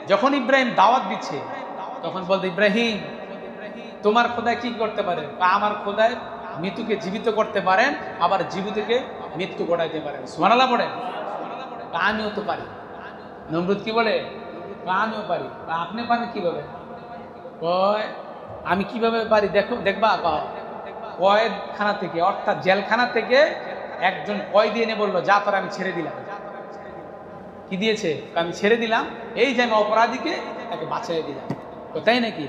যখন ইব্রাহিম দাওয়াত দিচ্ছে তখন বলতে, ইব্রাহিম তোমার খোদায় কি করতে পারেন? আমার খোদায় মৃত্যুকে জীবিত করতে পারেন, আবার জীবিতকে মৃত্যু ঘটাইতে পারেন। সুবহানাল্লাহ পড়েন। আমিও তো পারি। নমরুদ কি বলে? আমিও পারি। আপনি পারেন কিভাবে? কয় আমি কিভাবে পারি দেখো, দেখবা। কয়েদখানা থেকে, অর্থাৎ জেলখানা থেকে একজন কয়েদি এনে বললো, যা তোর আমি ছেড়ে দিলাম। কি দিয়েছে? আমি ছেড়ে দিলাম, এই যে আমি অপরাধীকে তাকে বাঁচিয়ে দিলাম। তাই নাকি?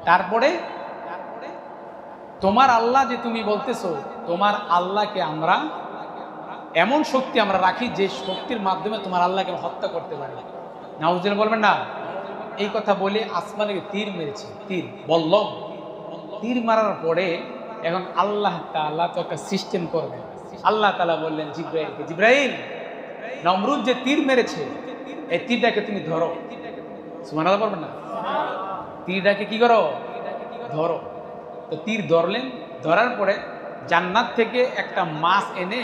তারপরে তোমার আল্লাহ যে তুমি বলতেছো, তোমার আল্লাহকে আমরা এমন শক্তি আমরা রাখি যে শক্তির মাধ্যমে তোমার আল্লাহকে হত্যা করতে পারি। নাউজুবিল্লাহ বলবেন না? এই কথা বলে আসমানে তীর মেরেছে। তীর বল্লম, তীর মারার পরে এখন আল্লাহ তাআলা তো একটা সিস্টেম করবেন। আল্লাহ তাআলা বললেন জিব্রাইলকে, জিব্রাইল নমরুদ যে তীর মেরেছে এই তীরটাকে তুমি ধরো। সুবহানাল্লাহ বলবেন না? তীরটাকে কি করো? ধরো। তো তীর ধরলেন, ধরার পরে জান্নাত থেকে একটা মাছ এনে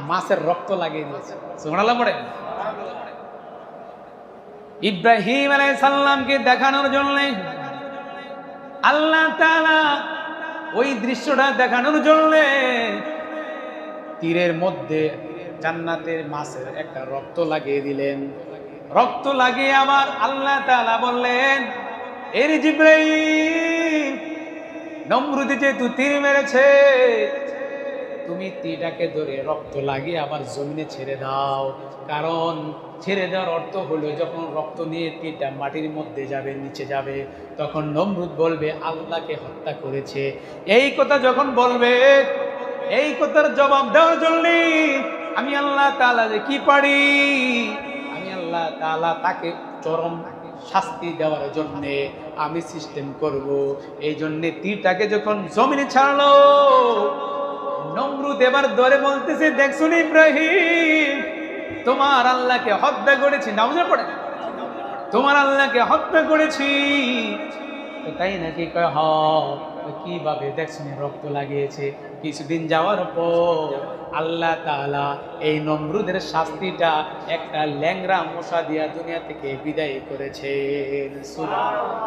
মাছের রক্ত লাগিয়ে দিয়েছে। সুবহানাল্লাহ পড়ে। ইব্রাহিম আলাইহিস সালামকে দেখানোর জন্য আল্লাহ তাআলা ওই দৃশ্যটা দেখানোর জন্য তীরের মধ্যে জান্নাতের মাছের একটা রক্ত লাগিয়ে দিলেন। রক্ত লাগিয়ে আবার আল্লাহ তাআলা বললেন, এর জিব্রাইল নমরুদ যেহেতু তীর মেরেছে, তুমি তীরটাকে ধরে রক্ত লাগিয়ে আবার জমিনে ছেড়ে দাও। কারণ ছেড়ে দেওয়ার অর্থ হলো যখন রক্ত নিয়ে তীরটা মাটির মধ্যে যাবে, নিচে যাবে, তখন নমরুদ বলবে আল্লাহকে হত্যা করেছে। এই কথা যখন বলবে, এই কথার জবাব দেওয়ার জন্য আমি আল্লাহ তাআলা যে কি পারি, আমি আল্লাহ তাআলা তাকে চরম শাস্তি দেওয়ার জন্য আমি সিস্টেম করব। এই জন্য তীরটাকে যখন জমিনে ছাড়লো, নমরুদ এবার ধরে বলতেছে, দেখছো ইব্রাহিম, তোমার আল্লাহকে হত্যা করেছি। নামাজে পড়ে, তোমার আল্লাহকে হত্যা করেছি। তাই নাকি? কয় হ। কিভাবে? দেখছো রক্ত লাগিয়েছে। কিছুদিন যাওয়ার পর আল্লাহ তাআলা এই নমরুদের শাস্তিটা একটা ল্যাংড়া মশা দিয়া দুনিয়া থেকে বিদায় করেছেন। সুবহানাল্লাহ।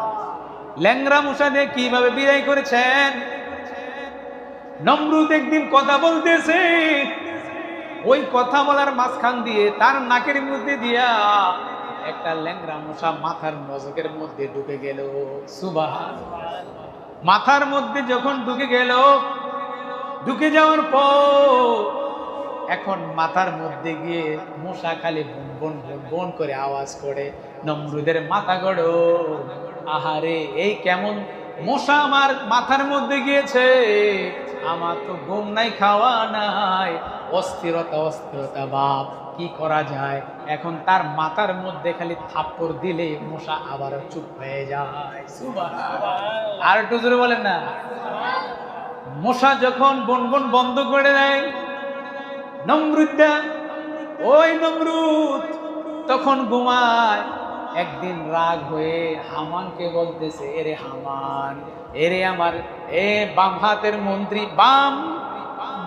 ল্যাংড়া মশা দিয়ে কিভাবে বিদায় করেছেন? নমরুদ একদিন কথা বলতেছে, ওই কথা বলার মাঝখান দিয়ে তার নাকের মধ্যে দিয়া একটা ল্যাংড়া মশা মাথার মজকের মধ্যে ঢুকে গেল। সুবহানাল্লাহ। মাথার মধ্যে যখন ঢুকে গেল, ঢুকে যাওয়ার পর এখন মাথার মধ্যে গিয়ে মশা খালি বন বন বন বন করে আওয়াজ করে। নমরুদের মাথা গড়ো, আহারে এই কেমন মশা আমার মাথার মধ্যে গিয়েছে, আমার তো ঘুম নাই, খাওয়া নাই, অস্থিরতা অস্থিরতা, বাপ কি করা যায়? এখন তার মাথার মধ্যে খালি থাপ্পড় দিলে মশা আবার চুপ হয়ে যায়। সুবহানাল্লাহ। আর একটু জোরে বলেন না? মশা যখন বনবন বন্ধ করে দেয়, নমরুদটা, ওই নমরুদ তখন ঘুমায়। একদিন রাগ হয়ে হামানকে বলতেছে, এরে হামান, এরে আমার বাম হাতের মন্ত্রী,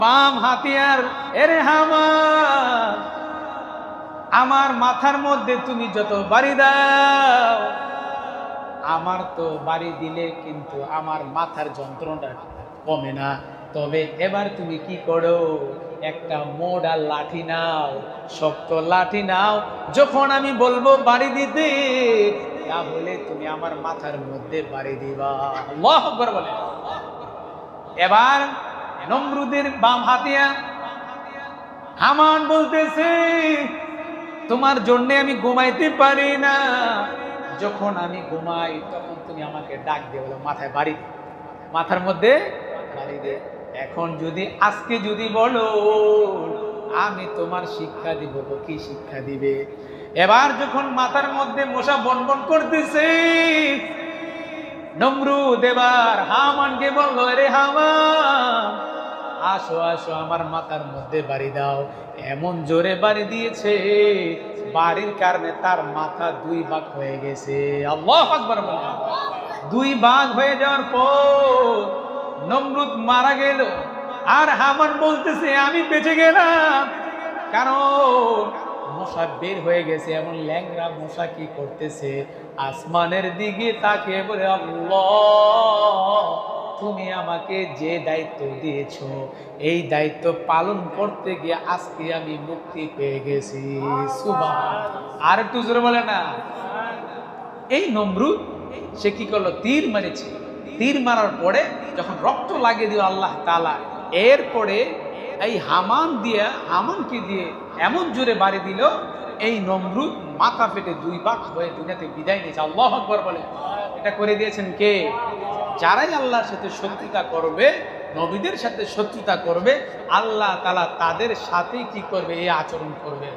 বাম হাতিয়ার, এরে হামান, আমার মাথার মধ্যে তুমি যত বাড়ি দাও, আমার তো বাড়ি দিলে কিন্তু আমার মাথার যন্ত্রণাটা কমে না। তবে এবার তুমি কি করো, একটা মোটা লাঠি নাও, শক্ত লাঠি নাও, যখন আমি বলবো বাড়ি দিতে, তাহলে তুমি আমার মাথার মধ্যে বাড়ি দিবা। আল্লাহু আকবার বলে। এবার নমরুদের বাম হাতিয়া হামান বলতেছে, তোমার জন্য আমি ঘুমাইতে পারি না, যখন আমি ঘুমাই তখন তুমি আমাকে ডাক দিয়ে বলো মাথায় বাড়ি দে, মাথার মধ্যে বাড়ি দে। এখন যদি আজকে যদি বলো আমি তোমার শিক্ষা দিব, কি শিক্ষা দিবে? এবার যখন মাথার মধ্যে মশা বনবন করতেছে, নমরুদ এবার হামানকে বললো, রে হামান, আসো আসো আমার মাথার মধ্যে বাড়ি দাও। এমন জোরে বাড়ি দিয়েছে, বাড়ির কারণে তার মাথা দুই ভাগ হয়ে গেছে। আল্লাহু আকবার বলে। দুই ভাগ হয়ে যাওয়ার পর নমরুদ মারা গেল, আর হামান বলতেছে আমি বেঁচে গেলাম, কারণ মশা বের হয়ে গেছে, এমন ল্যাংড়া মশা কি করতেছে, আসমানের দিকে তাকে বলে, আল্লাহ তুমি আমাকে যে দায়িত্ব দিয়েছো এই দায়িত্ব পালন করতে গিয়ে আজকে আমি মুক্তি পেয়ে গেছি। সুবহানাল্লাহ। আর একটু জোরে বলে না। এই নমরুদ সে কি করলো, তীর মেরেছে। তীর মারার পরে যখন রক্ত লাগিয়ে দিল আল্লাহ তাআলা, এরপরে এই হামানকে দিয়ে এমন জোরে বাড়ি দিল, এই নমরুদ মাথা ফেটে দুই ভাগ হয়ে দুনিয়াতে বিদায় নিয়েছে। আল্লাহু আকবার বলে। এটা করে দিয়েছেন কে? যারাই আল্লাহর সাথে শত্রুতা করবে, নবীদের সাথে শত্রুতা করবে, আল্লাহ তাআলা তাদের সাথেই কি করবে, এই আচরণ করবে।